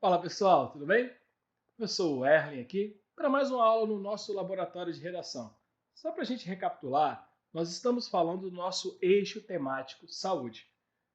Fala pessoal, tudo bem? Eu sou o Erlen aqui para mais uma aula no nosso laboratório de redação. Só para a gente recapitular, nós estamos falando do nosso eixo temático saúde.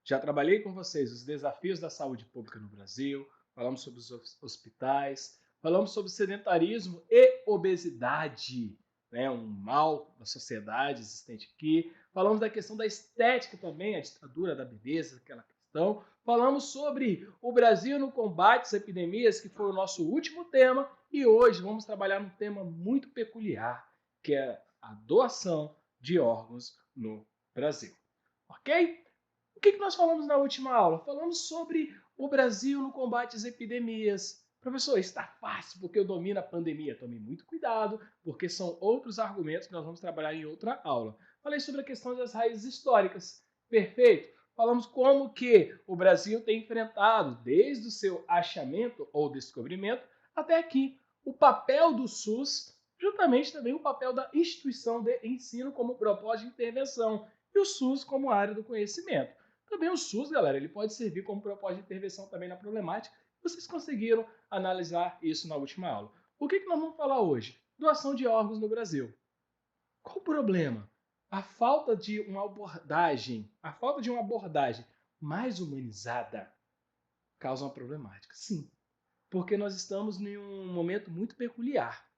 Já trabalhei com vocês os desafios da saúde pública no Brasil, falamos sobre os hospitais, falamos sobre sedentarismo e obesidade, né, um mal da sociedade existente aqui. Falamos da questão da estética também, a ditadura da beleza, aquela questão. Falamos sobre o Brasil no combate às epidemias, que foi o nosso último tema, e hoje vamos trabalhar num tema muito peculiar, que é a doação de órgãos no Brasil. Ok? O que nós falamos na última aula? Falamos sobre o Brasil no combate às epidemias. Professor, está fácil porque eu domino a pandemia. Tome muito cuidado, porque são outros argumentos que nós vamos trabalhar em outra aula. Falei sobre a questão das raízes históricas. Perfeito. Falamos como que o Brasil tem enfrentado, desde o seu achamento ou descobrimento até aqui, o papel do SUS, juntamente também o papel da instituição de ensino como propósito de intervenção e o SUS como área do conhecimento. Também o SUS, galera, ele pode servir como propósito de intervenção também na problemática. Vocês conseguiram analisar isso na última aula. O que nós vamos falar hoje? Doação de órgãos no Brasil. Qual o problema? A falta de uma abordagem mais humanizada causa uma problemática. Sim, porque nós estamos em um momento muito peculiar.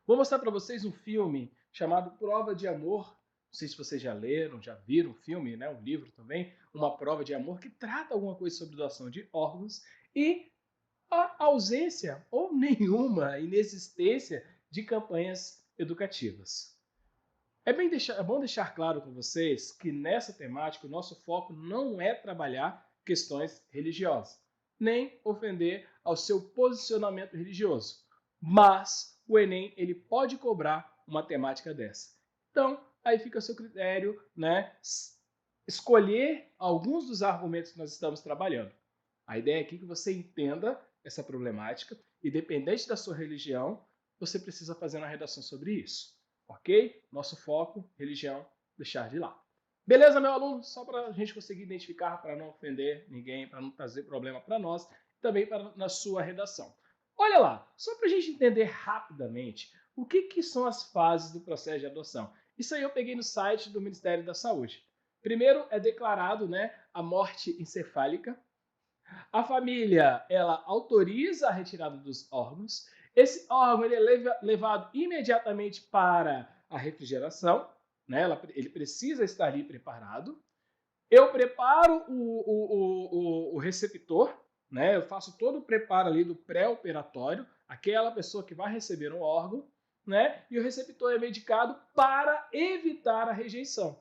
Vou mostrar para vocês um filme chamado Prova de Amor. Não sei se vocês já leram, já viram o filme, né? Um livro também, Uma Prova de Amor, que trata alguma coisa sobre doação de órgãos e a ausência ou nenhuma inexistência de campanhas educativas. É bom deixar claro com vocês que nessa temática o nosso foco não é trabalhar questões religiosas, nem ofender ao seu posicionamento religioso. Mas o Enem ele pode cobrar uma temática dessa. Então, aí fica a seu critério, né, escolher alguns dos argumentos que nós estamos trabalhando. A ideia aqui é que você entenda essa problemática e, dependente da sua religião, você precisa fazer uma redação sobre isso. Ok? Nosso foco, religião, deixar de lado. Beleza, meu aluno? Só para a gente conseguir identificar, para não ofender ninguém, para não trazer problema para nós, e também na sua redação. Olha lá, só para a gente entender rapidamente o que são as fases do processo de adoção. Isso aí eu peguei no site do Ministério da Saúde. Primeiro é declarado, né, a morte encefálica. A família, ela autoriza a retirada dos órgãos. Esse órgão ele é levado imediatamente para a refrigeração, né? Ele precisa estar ali preparado. Eu preparo o receptor, né? Eu faço todo o preparo ali do pré-operatório, aquela pessoa que vai receber um órgão, né? E o receptor é medicado para evitar a rejeição.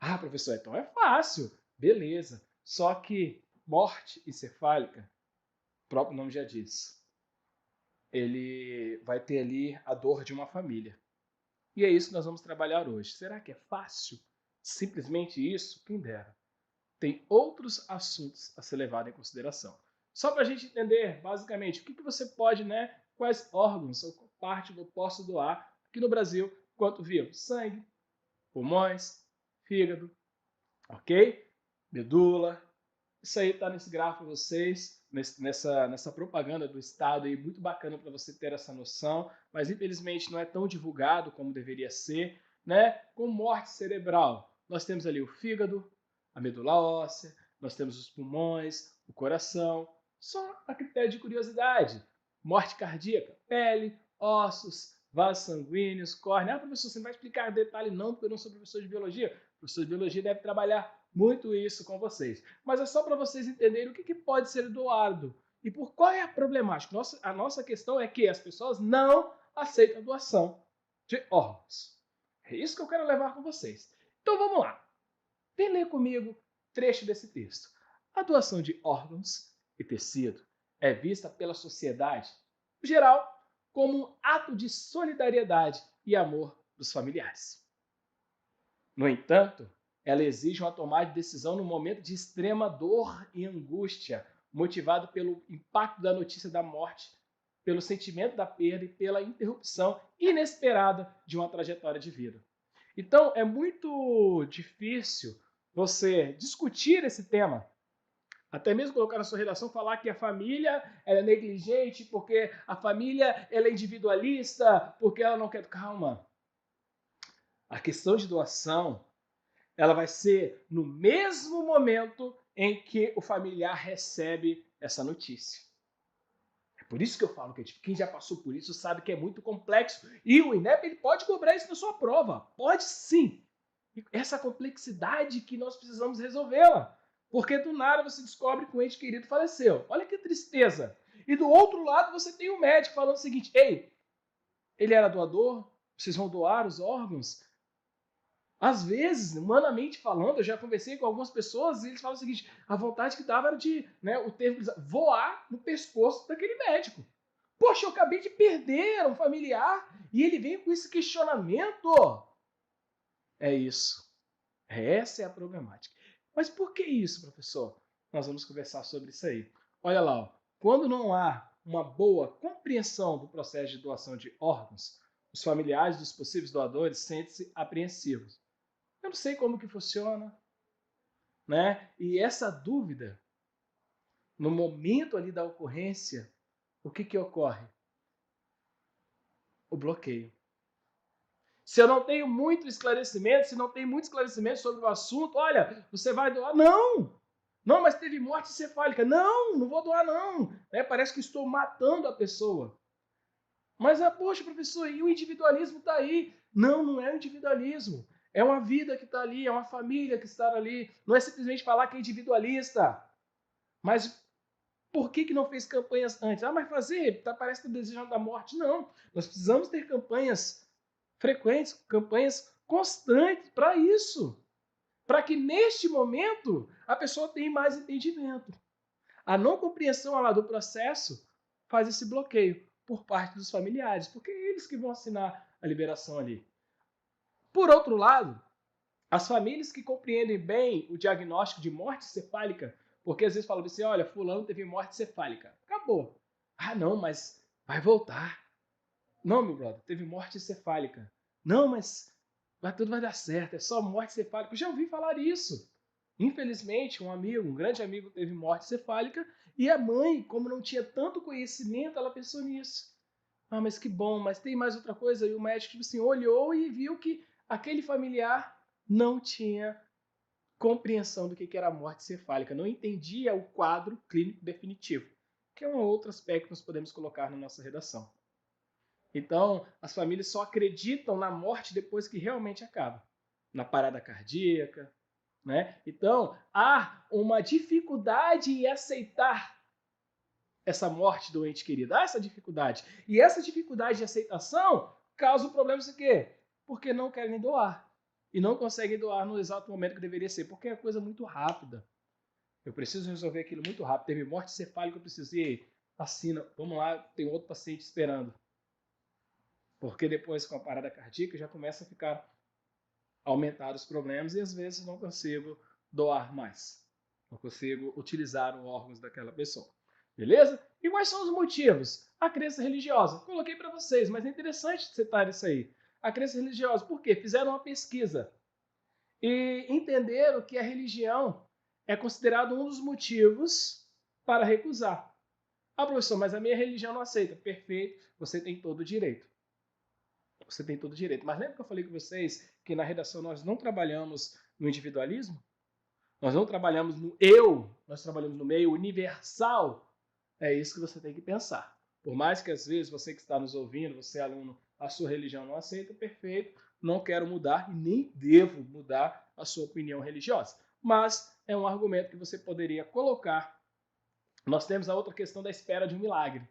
Ah, professor, então é fácil. Beleza. Só que morte encefálica, o próprio nome já diz, ele vai ter ali a dor de uma família. E é isso que nós vamos trabalhar hoje. Será que é fácil? Simplesmente isso? Quem dera. Tem outros assuntos a ser levado em consideração. Só para a gente entender, basicamente, o que você pode, né? Quais órgãos ou parte eu posso doar aqui no Brasil, quanto vivo? Sangue, pulmões, fígado, ok? Medula. Isso aí está nesse gráfico para vocês, nessa propaganda do Estado aí, muito bacana para você ter essa noção, mas infelizmente não é tão divulgado como deveria ser, né? Com morte cerebral, nós temos ali o fígado, a medula óssea, nós temos os pulmões, o coração, só a critério de curiosidade. Morte cardíaca, pele, ossos, vasos sanguíneos, córnea. Ah, professor, você não vai explicar detalhe não, porque eu não sou professor de biologia. O professor de biologia deve trabalhar muito isso com vocês. Mas é só para vocês entenderem o que pode ser doado e por qual é a problemática. A nossa questão é que as pessoas não aceitam a doação de órgãos. É isso que eu quero levar com vocês. Então vamos lá. Vem ler comigo trecho desse texto. A doação de órgãos e tecido é vista pela sociedade, em geral, como um ato de solidariedade e amor dos familiares. No entanto, ela exige uma tomada de decisão no momento de extrema dor e angústia, motivado pelo impacto da notícia da morte, pelo sentimento da perda e pela interrupção inesperada de uma trajetória de vida. Então, é muito difícil você discutir esse tema Até mesmo colocar na sua redação, falar que a família ela é negligente, porque a família ela é individualista, porque ela não quer... Calma. A questão de doação, ela vai ser no mesmo momento em que o familiar recebe essa notícia. É por isso que eu falo que quem já passou por isso sabe que é muito complexo. E o INEP ele pode cobrar isso na sua prova. Pode sim. E essa complexidade que nós precisamos resolvê-la. Porque do nada você descobre que o ente querido faleceu. Olha que tristeza. E do outro lado você tem um médico falando o seguinte: ei, ele era doador, vocês vão doar os órgãos? Às vezes, humanamente falando, eu já conversei com algumas pessoas e eles falam o seguinte: a vontade que dava era de, né, o termo voar no pescoço daquele médico. Poxa, eu acabei de perder um familiar e ele vem com esse questionamento. É isso. Essa é a problemática. Mas por que isso, professor? Nós vamos conversar sobre isso aí. Olha lá, ó. Quando não há uma boa compreensão do processo de doação de órgãos, os familiares dos possíveis doadores sentem-se apreensivos. Eu não sei como que funciona, né? E essa dúvida, no momento ali da ocorrência, o que que ocorre? O bloqueio. Se eu não tenho muito esclarecimento, se não tem muito esclarecimento sobre o assunto, olha, você vai doar? Não! Não, mas teve morte encefálica. Não, não vou doar não. Né? Parece que estou matando a pessoa. Mas, poxa, professor, e o individualismo está aí? Não, não é o individualismo. É uma vida que está ali, é uma família que está ali. Não é simplesmente falar que é individualista. Mas por que não fez campanhas antes? Mas fazer, parece que está desejando a morte. Não, nós precisamos ter campanhas frequentes, campanhas constantes para isso. Para que neste momento a pessoa tenha mais entendimento. A não compreensão lá do processo faz esse bloqueio por parte dos familiares, porque é eles que vão assinar a liberação ali. Por outro lado, as famílias que compreendem bem o diagnóstico de morte cefálica, porque às vezes falam assim, olha, fulano teve morte cefálica. Acabou. Ah, não, mas vai voltar. Não, meu brother, teve morte cefálica. Não, mas tudo vai dar certo, é só morte cefálica. Eu já ouvi falar isso. Infelizmente, um grande amigo, teve morte cefálica e a mãe, como não tinha tanto conhecimento, ela pensou nisso. Ah, mas que bom, mas tem mais outra coisa? E o médico, tipo assim, olhou e viu que aquele familiar não tinha compreensão do que era a morte cefálica, não entendia o quadro clínico definitivo, que é um outro aspecto que nós podemos colocar na nossa redação. Então, as famílias só acreditam na morte depois que realmente acaba, na parada cardíaca, né? Então, há uma dificuldade em aceitar essa morte do ente querido, há essa dificuldade. E essa dificuldade de aceitação causa o problema de quê? Porque não querem doar. E não conseguem doar no exato momento que deveria ser, porque é coisa muito rápida. Eu preciso resolver aquilo muito rápido. Teve morte cefálica, eu precisei, assina, vamos lá, tem outro paciente esperando. Porque depois, com a parada cardíaca, já começa a ficar aumentar os problemas e às vezes não consigo doar mais. Não consigo utilizar os órgãos daquela pessoa. Beleza? E quais são os motivos? A crença religiosa. Coloquei para vocês, mas é interessante citar isso aí. A crença religiosa. Por quê? Fizeram uma pesquisa e entenderam que a religião é considerado um dos motivos para recusar. Ah, professor, mas a minha religião não aceita. Perfeito, você tem todo o direito. Você tem todo o direito. Mas lembra que eu falei com vocês que na redação nós não trabalhamos no individualismo? Nós não trabalhamos no eu, nós trabalhamos no meio universal. É isso que você tem que pensar. Por mais que às vezes você que está nos ouvindo, você é aluno, a sua religião não aceita, perfeito, não quero mudar e nem devo mudar a sua opinião religiosa. Mas é um argumento que você poderia colocar. Nós temos a outra questão da espera de um milagre.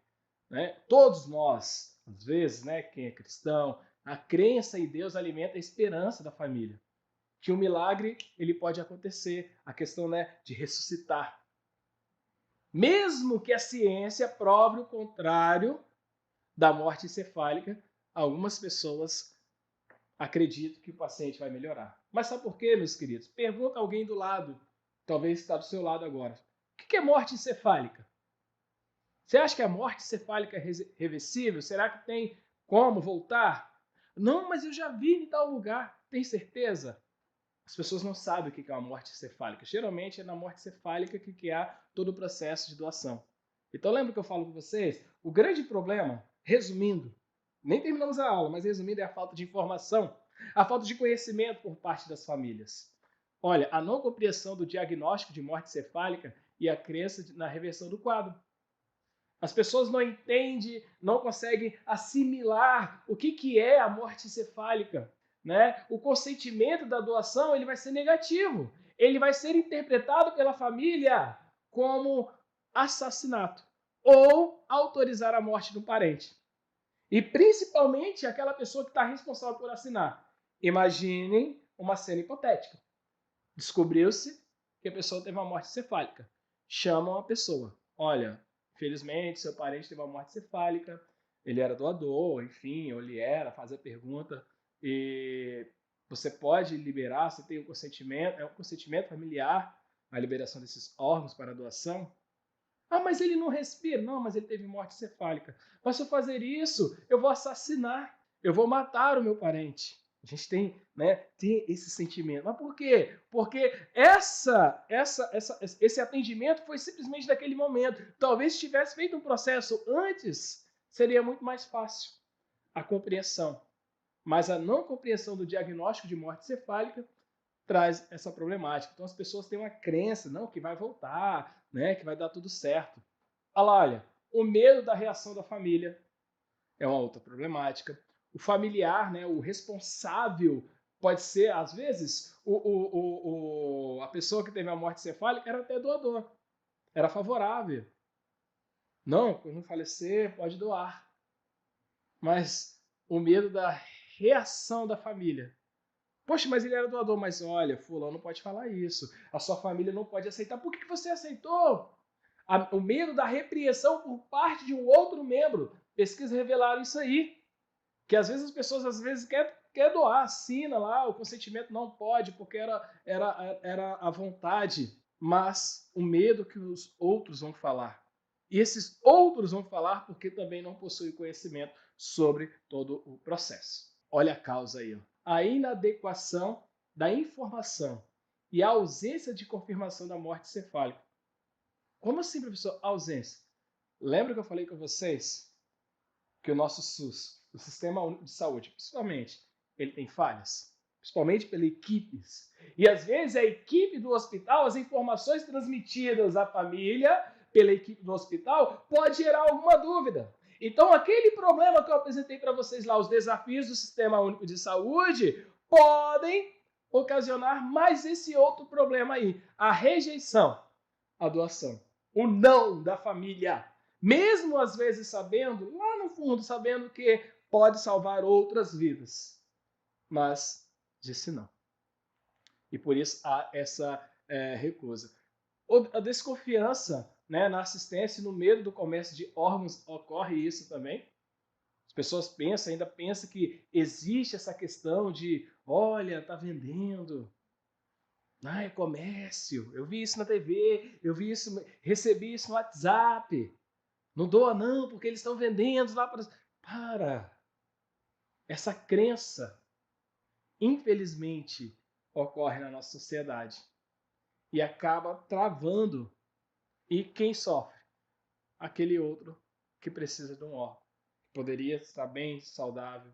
Né? Todos nós, às vezes, né, quem é cristão, a crença em Deus alimenta a esperança da família. Que o milagre ele pode acontecer, a questão, né, de ressuscitar. Mesmo que a ciência prove o contrário da morte encefálica, algumas pessoas acreditam que o paciente vai melhorar. Mas sabe por quê, meus queridos? Pergunta a alguém do lado, talvez está do seu lado agora. O que é morte encefálica? Você acha que a morte encefálica é reversível? Será que tem como voltar? Não, mas eu já vi em tal lugar. Tem certeza? As pessoas não sabem o que é uma morte cefálica. Geralmente é na morte cefálica que há todo o processo de doação. Então lembra que eu falo com vocês? O grande problema, resumindo, nem terminamos a aula, mas resumindo, é a falta de informação, a falta de conhecimento por parte das famílias. Olha, a não compreensão do diagnóstico de morte cefálica e a crença na reversão do quadro. As pessoas não entendem, não conseguem assimilar o que é a morte encefálica. Né? O consentimento da doação ele vai ser negativo. Ele vai ser interpretado pela família como assassinato ou autorizar a morte do parente. E principalmente aquela pessoa que está responsável por assinar. Imaginem uma cena hipotética. Descobriu-se que a pessoa teve uma morte cefálica. Chamam a pessoa. Olha, infelizmente, seu parente teve uma morte cefálica, ele era doador, enfim, ou ele era, faz a pergunta, e você pode liberar, você tem o consentimento, é um consentimento familiar, a liberação desses órgãos para a doação. Ah, mas ele não respira. Não, mas ele teve morte cefálica. Mas se eu fazer isso, eu vou assassinar, eu vou matar o meu parente. A gente tem, né, tem esse sentimento. Mas por quê? Porque esse atendimento foi simplesmente naquele momento. Talvez se tivesse feito um processo antes, seria muito mais fácil a compreensão. Mas a não compreensão do diagnóstico de morte cefálica traz essa problemática. Então as pessoas têm uma crença, não, que vai voltar, né, que vai dar tudo certo. Olha, o medo da reação da família é uma outra problemática. O familiar, né, o responsável, pode ser, às vezes, a pessoa que teve a morte cefálica era até doador, era favorável. Não, quando falecer, pode doar. Mas o medo da reação da família. Poxa, mas ele era doador. Mas olha, fulano não pode falar isso. A sua família não pode aceitar. Por que você aceitou? O medo da repreensão por parte de um outro membro. Pesquisas revelaram isso aí. Que às vezes as pessoas quer doar, assina lá, o consentimento não pode, porque era a vontade. Mas o medo que os outros vão falar. E esses outros vão falar porque também não possuem conhecimento sobre todo o processo. Olha a causa aí. Ó. A inadequação da informação e a ausência de confirmação da morte cefálica. Como assim, professor? Ausência. Lembra que eu falei com vocês que o nosso SUS, o Sistema Único de Saúde, principalmente, ele tem falhas? Principalmente pelas equipes. E às vezes a equipe do hospital, as informações transmitidas à família pela equipe do hospital pode gerar alguma dúvida. Então, aquele problema que eu apresentei para vocês lá, os desafios do Sistema Único de Saúde, podem ocasionar mais esse outro problema aí, a rejeição à doação, o não da família. Mesmo às vezes sabendo, lá no fundo, sabendo que pode salvar outras vidas. Mas disse não. E por isso há essa recusa. A desconfiança, né, na assistência e no medo do comércio de órgãos, ocorre isso também. As pessoas ainda pensam que existe essa questão de, olha, tá vendendo. Ah, é comércio. Eu vi isso na TV, eu vi isso, recebi isso no WhatsApp. Não doa não, porque eles estão vendendo lá para... Para! Essa crença, infelizmente, ocorre na nossa sociedade e acaba travando. E quem sofre? Aquele outro que precisa de um órgão. Poderia estar bem, saudável.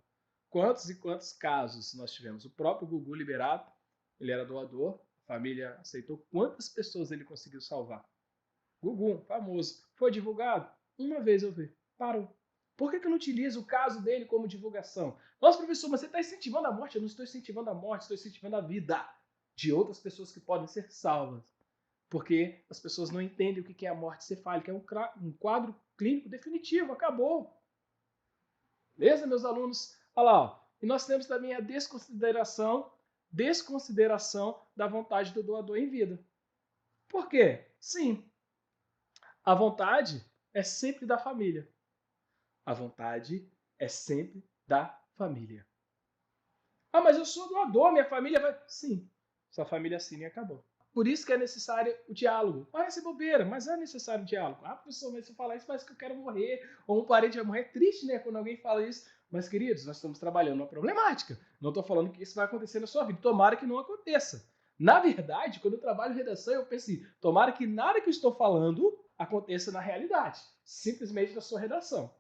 Quantos e quantos casos nós tivemos? O próprio Gugu Liberato, ele era doador, a família aceitou. Quantas pessoas ele conseguiu salvar? Gugu, famoso. Foi divulgado? Uma vez eu vi. Parou. Por que eu não utilizo o caso dele como divulgação? Nossa, professor, mas você está incentivando a morte? Eu não estou incentivando a morte, estou incentivando a vida de outras pessoas que podem ser salvas. Porque as pessoas não entendem o que é a morte cefálica. É um quadro clínico definitivo, acabou. Beleza, meus alunos? Olha lá. Ó. E nós temos também a desconsideração da vontade do doador em vida. Por quê? Sim, a vontade é sempre da família. A vontade é sempre da família. Ah, mas eu sou doador, minha família vai... Sim, sua família assina e acabou. Por isso que é necessário o diálogo. Parece bobeira, mas é necessário o diálogo. Ah, professor, mas se eu falar isso, parece que eu quero morrer. Ou um parente vai morrer. É triste, né? Quando alguém fala isso. Mas, queridos, nós estamos trabalhando uma problemática. Não estou falando que isso vai acontecer na sua vida. Tomara que não aconteça. Na verdade, quando eu trabalho em redação, eu penso assim, tomara que nada que eu estou falando aconteça na realidade. Simplesmente na sua redação.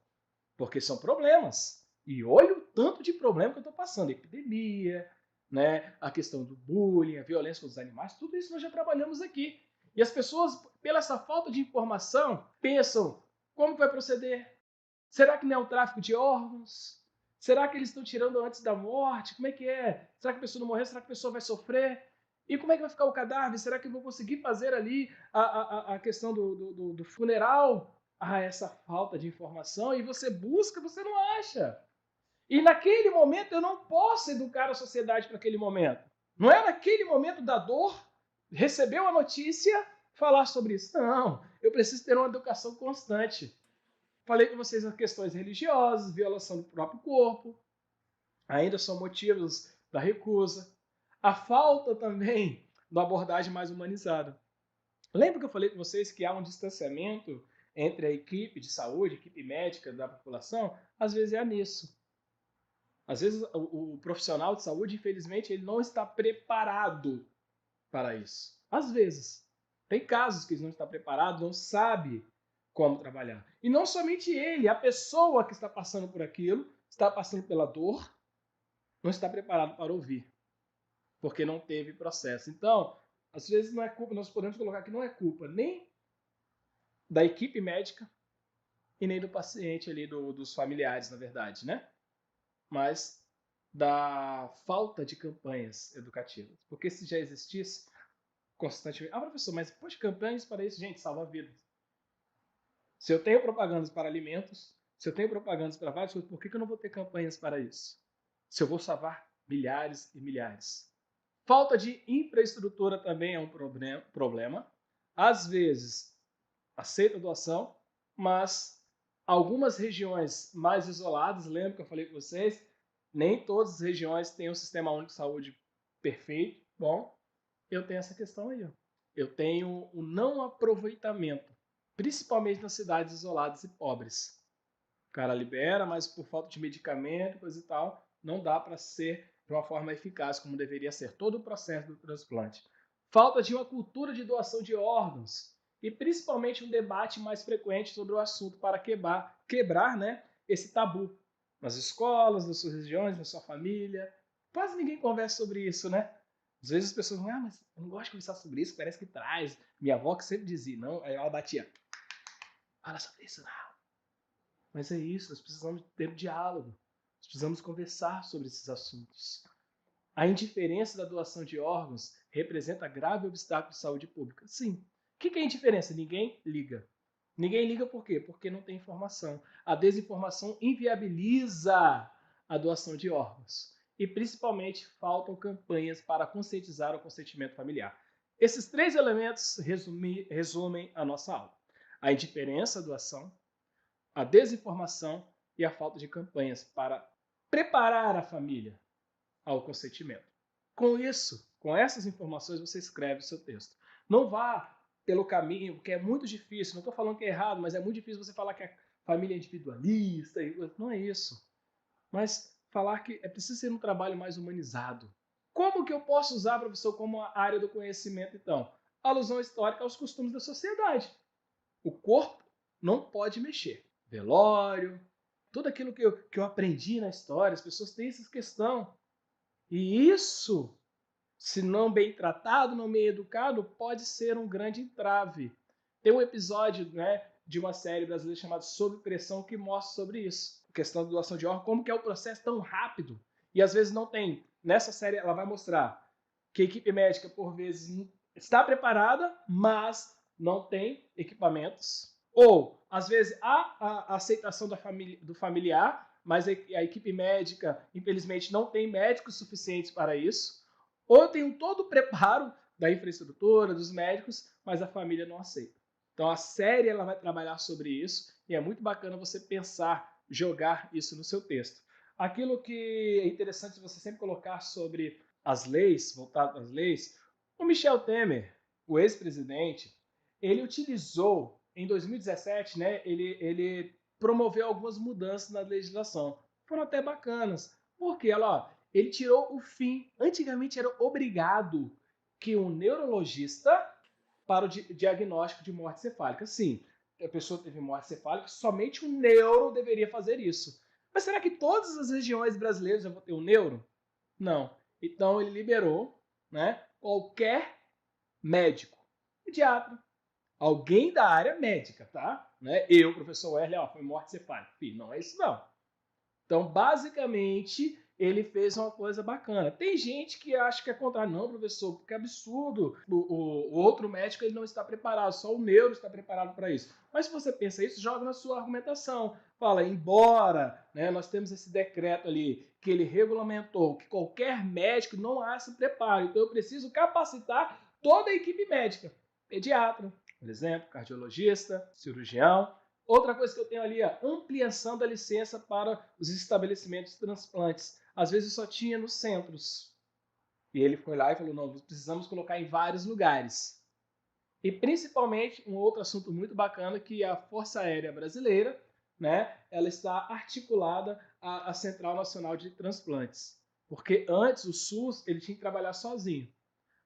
Porque são problemas. E olha o tanto de problema que eu estou passando. Epidemia, né? A questão do bullying, a violência contra os animais, tudo isso nós já trabalhamos aqui. E as pessoas, pela essa falta de informação, pensam, como vai proceder? Será que não é um tráfico de órgãos? Será que eles estão tirando antes da morte? Como é que é? Será que a pessoa não morreu? Será que a pessoa vai sofrer? E como é que vai ficar o cadáver? Será que eu vou conseguir fazer ali a questão do funeral? Ah, essa falta de informação. E você busca, você não acha. E naquele momento eu não posso educar a sociedade para aquele momento. Não é naquele momento da dor, recebeu a notícia, falar sobre isso. Não, eu preciso ter uma educação constante. Falei com vocês as questões religiosas, violação do próprio corpo, ainda são motivos da recusa. A falta também da abordagem mais humanizada. Lembra que eu falei com vocês que há um distanciamento entre a equipe de saúde, a equipe médica da população? Às vezes é nisso. Às vezes o profissional de saúde, infelizmente, ele não está preparado para isso. Às vezes. Tem casos que ele não está preparado, não sabe como trabalhar. E não somente ele, a pessoa que está passando por aquilo, está passando pela dor, não está preparado para ouvir, porque não teve processo. Então, às vezes não é culpa, nós podemos colocar que não é culpa nem da equipe médica e nem do paciente ali, dos familiares, na verdade, né? Mas da falta de campanhas educativas. Porque se já existisse constantemente... Ah, professor, mas poxa, campanhas para isso, gente, salva vidas. Se eu tenho propagandas para alimentos, se eu tenho propagandas para várias coisas, por que eu não vou ter campanhas para isso? Se eu vou salvar milhares e milhares. Falta de infraestrutura também é um problema. Às vezes, aceita doação, mas algumas regiões mais isoladas, lembra que eu falei com vocês, nem todas as regiões têm um sistema único de saúde perfeito. Bom, eu tenho essa questão aí. Ó. Eu tenho o não aproveitamento, principalmente nas cidades isoladas e pobres. O cara libera, mas por falta de medicamento, coisa e tal, não dá para ser de uma forma eficaz como deveria ser todo o processo do transplante. Falta de uma cultura de doação de órgãos e principalmente um debate mais frequente sobre o assunto para quebrar, né, esse tabu nas escolas, nas suas regiões, na sua família. Quase ninguém conversa sobre isso, né? Às vezes as pessoas vão, mas eu não gosto de conversar sobre isso, parece que traz. Minha avó que sempre dizia, não, aí ela batia, fala sobre isso, não. Mas é isso, nós precisamos ter diálogo, nós precisamos conversar sobre esses assuntos. A indiferença da doação de órgãos representa grave obstáculo de saúde pública. Sim. O que é indiferença? Ninguém liga. Ninguém liga por quê? Porque não tem informação. A desinformação inviabiliza a doação de órgãos. E principalmente faltam campanhas para conscientizar o consentimento familiar. Esses três elementos resumem a nossa aula. A indiferença à doação, a desinformação e a falta de campanhas para preparar a família ao consentimento. Com isso, com essas informações, você escreve o seu texto. Não vá pelo caminho, porque é muito difícil, não estou falando que é errado, mas é muito difícil você falar que a família é individualista, não é isso. Mas falar que é preciso ser um trabalho mais humanizado. Como que eu posso usar, professor, como a área do conhecimento, então? Alusão histórica aos costumes da sociedade. O corpo não pode mexer. Velório, tudo aquilo que eu aprendi na história, as pessoas têm essa questão. E isso, se não bem tratado, não bem educado, pode ser um grande entrave. Tem um episódio, né, de uma série brasileira chamada Sob Pressão que mostra sobre isso. A questão da doação de órgãos, como que é o processo tão rápido. E às vezes não tem. Nessa série ela vai mostrar que a equipe médica, por vezes, está preparada, mas não tem equipamentos. Ou, às vezes, há a aceitação do familiar, mas a equipe médica, infelizmente, não tem médicos suficientes para isso. Ou tem todo o preparo da infraestrutura, dos médicos, mas a família não aceita. Então a série ela vai trabalhar sobre isso e é muito bacana você pensar, jogar isso no seu texto. Aquilo que é interessante você sempre colocar sobre as leis, voltado às leis, o Michel Temer, o ex-presidente, ele utilizou em 2017, né, ele promoveu algumas mudanças na legislação. foram até bacanas. Porque ó, ele tirou o fim. Antigamente era obrigado que um neurologista para o diagnóstico de morte cefálica. Sim, a pessoa teve morte cefálica, somente o neuro deveria fazer isso. Mas será que todas as regiões brasileiras já vão ter um neuro? Não. Então ele liberou, né, qualquer médico, pediatra, alguém da área médica, tá? Né? Eu, professor Wesley, foi morte cefálica. Filho, não é isso não. Então, basicamente, ele fez uma coisa bacana. Tem gente que acha que é contrário. Não, professor, porque é absurdo. O outro médico ele não está preparado, só o neuro está preparado para isso. Mas se você pensa isso, joga na sua argumentação. Fala, embora nós temos esse decreto ali que ele regulamentou que qualquer médico não há esse preparo. Então, eu preciso capacitar toda a equipe médica. Pediatra, por exemplo, cardiologista, cirurgião. Outra coisa que eu tenho ali é ampliação da licença para os estabelecimentos de transplantes. Às vezes só tinha nos centros. E ele foi lá e falou, não, precisamos colocar em vários lugares. E principalmente, um outro assunto muito bacana, que a Força Aérea Brasileira, ela está articulada à Central Nacional de Transplantes. Porque antes o SUS ele tinha que trabalhar sozinho.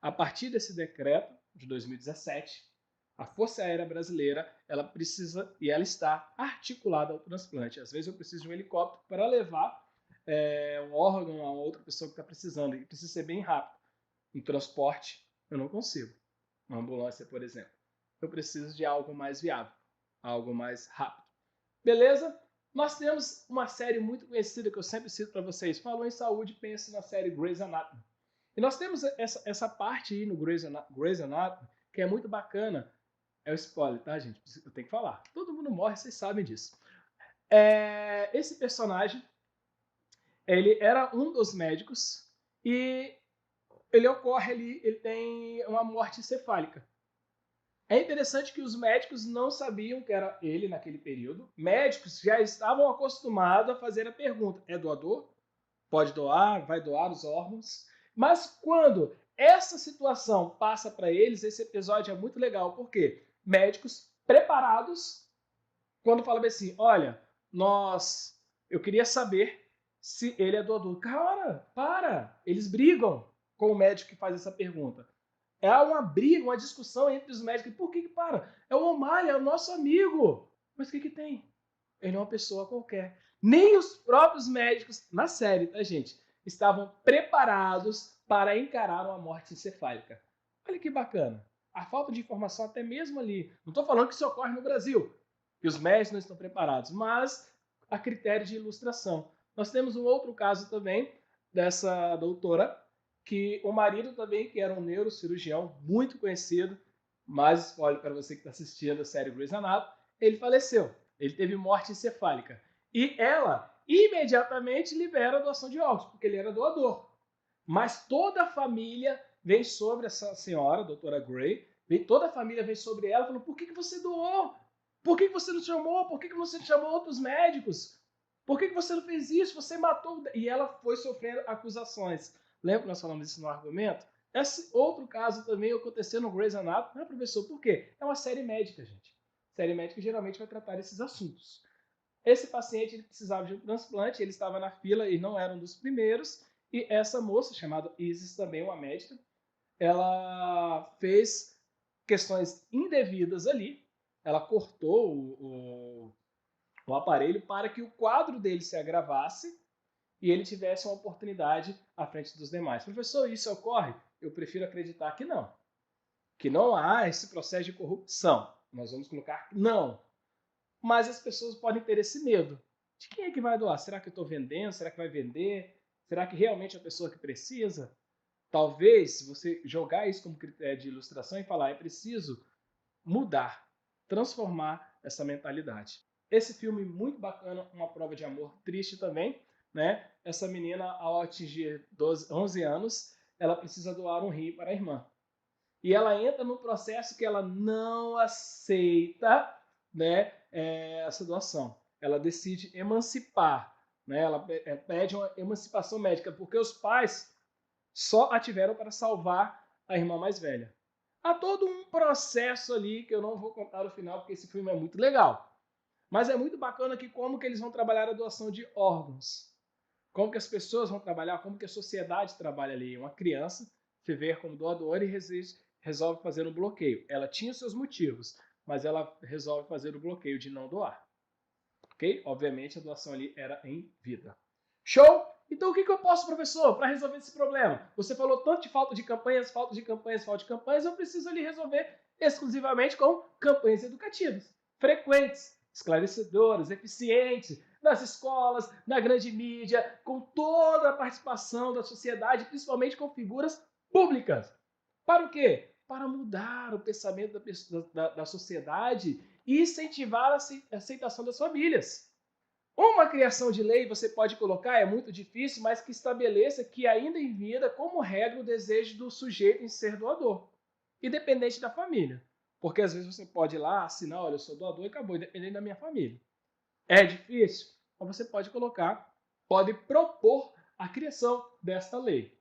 A partir desse decreto de 2017, a Força Aérea Brasileira, ela precisa e ela está articulada ao transplante. Às vezes eu preciso de um helicóptero para levar um órgão a outra pessoa que está precisando, e precisa ser bem rápido. Um transporte, eu não consigo. Uma ambulância, por exemplo. Eu preciso de algo mais viável, algo mais rápido. Beleza? Nós temos uma série muito conhecida que eu sempre cito para vocês. Falou em saúde, pense na série Grey's Anatomy. E nós temos essa parte aí no Grey's Anatomy que é muito bacana. É o spoiler, tá, gente? Eu tenho que falar. Todo mundo morre, vocês sabem disso. Esse personagem, ele era um dos médicos e ele ocorre ali, ele tem uma morte cefálica. É interessante que os médicos não sabiam que era ele naquele período. Médicos já estavam acostumados a fazer a pergunta: é doador? Pode doar? Vai doar os órgãos? Mas quando essa situação passa para eles, esse episódio é muito legal, porque médicos preparados, quando falam assim, olha, eu queria saber se ele é doador. Cara, para! Eles brigam com o médico que faz essa pergunta. É uma briga, uma discussão entre os médicos. Por que para? É o Omar, é o nosso amigo. Mas o que tem? Ele é uma pessoa qualquer. Nem os próprios médicos, na série, tá, gente? Estavam preparados para encarar uma morte encefálica. Olha que bacana. A falta de informação até mesmo ali. Não estou falando que isso ocorre no Brasil, que os médicos não estão preparados, mas a critério de ilustração. Nós temos um outro caso também dessa doutora, que o marido também, que era um neurocirurgião muito conhecido, mais spoiler para você que está assistindo a série Grey's Anatomy, ele faleceu. Ele teve morte encefálica. E ela imediatamente libera a doação de órgãos, porque ele era doador. Mas toda a família vem sobre essa senhora, a doutora Gray, toda a família vem sobre ela, falando, por que você doou? Por que você não chamou? Por que você não chamou outros médicos? Por que você não fez isso? Você matou... E ela foi sofrendo acusações. Lembra que nós falamos isso no argumento? Esse outro caso também aconteceu no Grey's Anatomy. Não, professor, por quê? É uma série médica, gente. Série médica geralmente vai tratar esses assuntos. Esse paciente ele precisava de um transplante, ele estava na fila e não era um dos primeiros. E essa moça, chamada Isis, também uma médica, ela fez questões indevidas ali. Ela cortou o aparelho para que o quadro dele se agravasse e ele tivesse uma oportunidade à frente dos demais. Professor, isso ocorre? Eu prefiro acreditar que não. Que não há esse processo de corrupção. Nós vamos colocar não. Mas as pessoas podem ter esse medo. De quem é que vai doar? Será que eu estou vendendo? Será que vai vender? Será que realmente é a pessoa que precisa? Talvez, se você jogar isso como critério de ilustração e falar, é preciso mudar, transformar essa mentalidade. Esse filme muito bacana, uma prova de amor triste também, né? Essa menina, ao atingir 11 anos, ela precisa doar um rim para a irmã. E ela entra num processo que ela não aceita, essa doação. Ela decide emancipar, ela pede uma emancipação médica, porque os pais só a tiveram para salvar a irmã mais velha. Há todo um processo ali que eu não vou contar no final, porque esse filme é muito legal. Mas é muito bacana que como que eles vão trabalhar a doação de órgãos. Como que as pessoas vão trabalhar, como que a sociedade trabalha ali. Uma criança se vê como doadora e resolve fazer um bloqueio. Ela tinha os seus motivos, mas ela resolve fazer o bloqueio de não doar. Ok? Obviamente a doação ali era em vida. Show? Então o que eu posso, professor, para resolver esse problema? Você falou tanto de falta de campanhas, falta de campanhas, falta de campanhas, eu preciso ali resolver exclusivamente com campanhas educativas, frequentes, esclarecedoras, eficientes, nas escolas, na grande mídia, com toda a participação da sociedade, principalmente com figuras públicas. Para o quê? Para mudar o pensamento da sociedade e incentivar a aceitação das famílias. Uma criação de lei você pode colocar, é muito difícil, mas que estabeleça que ainda em vida, como regra, o desejo do sujeito em ser doador, independente da família. Porque às vezes você pode ir lá, assinar, olha, eu sou doador e acabou, independente da minha família. É difícil? Mas você pode colocar, pode propor a criação desta lei.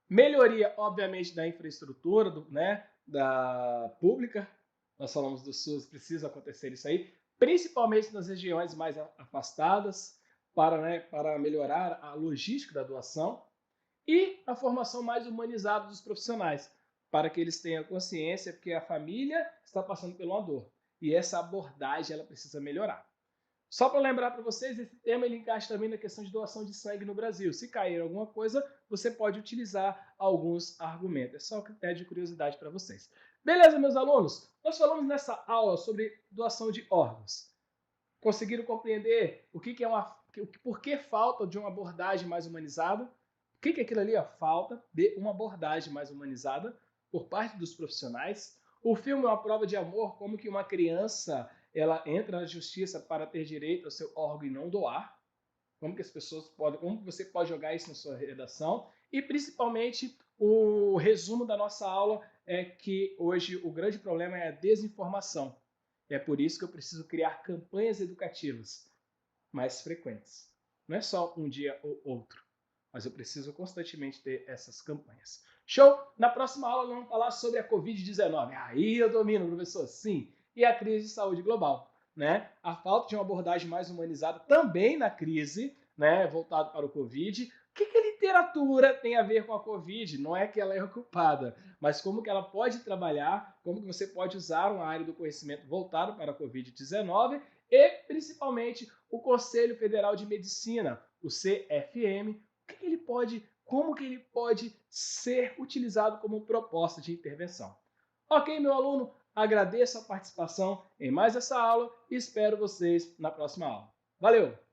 Melhoria, obviamente, da infraestrutura, da pública. Nós falamos do SUS, precisa acontecer isso aí, principalmente nas regiões mais afastadas, para melhorar a logística da doação e a formação mais humanizada dos profissionais, para que eles tenham consciência que a família está passando por uma dor. E essa abordagem ela precisa melhorar. Só para lembrar para vocês, esse tema ele encaixa também na questão de doação de sangue no Brasil. Se cair alguma coisa, você pode utilizar alguns argumentos. É só critério de curiosidade para vocês. Beleza, meus alunos? Nós falamos nessa aula sobre doação de órgãos. Conseguiram compreender por que falta de uma abordagem mais humanizada? O que é aquilo ali? A falta de uma abordagem mais humanizada por parte dos profissionais. O filme é uma prova de amor, como que uma criança ela entra na justiça para ter direito ao seu órgão e não doar. Como que as pessoas podem, como você pode jogar isso na sua redação? E principalmente o resumo da nossa aula é que hoje o grande problema é a desinformação. É por isso que eu preciso criar campanhas educativas mais frequentes. Não é só um dia ou outro, mas eu preciso constantemente ter essas campanhas. Show? Na próxima aula nós vamos falar sobre a Covid-19. Aí eu domino, professor, sim. E a crise de saúde global, né? A falta de uma abordagem mais humanizada também na crise, né, voltado para o Covid. O que a literatura tem a ver com a Covid? Não é que ela é ocupada, mas como que ela pode trabalhar, como que você pode usar uma área do conhecimento voltado para a Covid-19 e, principalmente, o Conselho Federal de Medicina, o CFM, como que ele pode ser utilizado como proposta de intervenção. Ok, meu aluno? Agradeço a participação em mais essa aula e espero vocês na próxima aula. Valeu!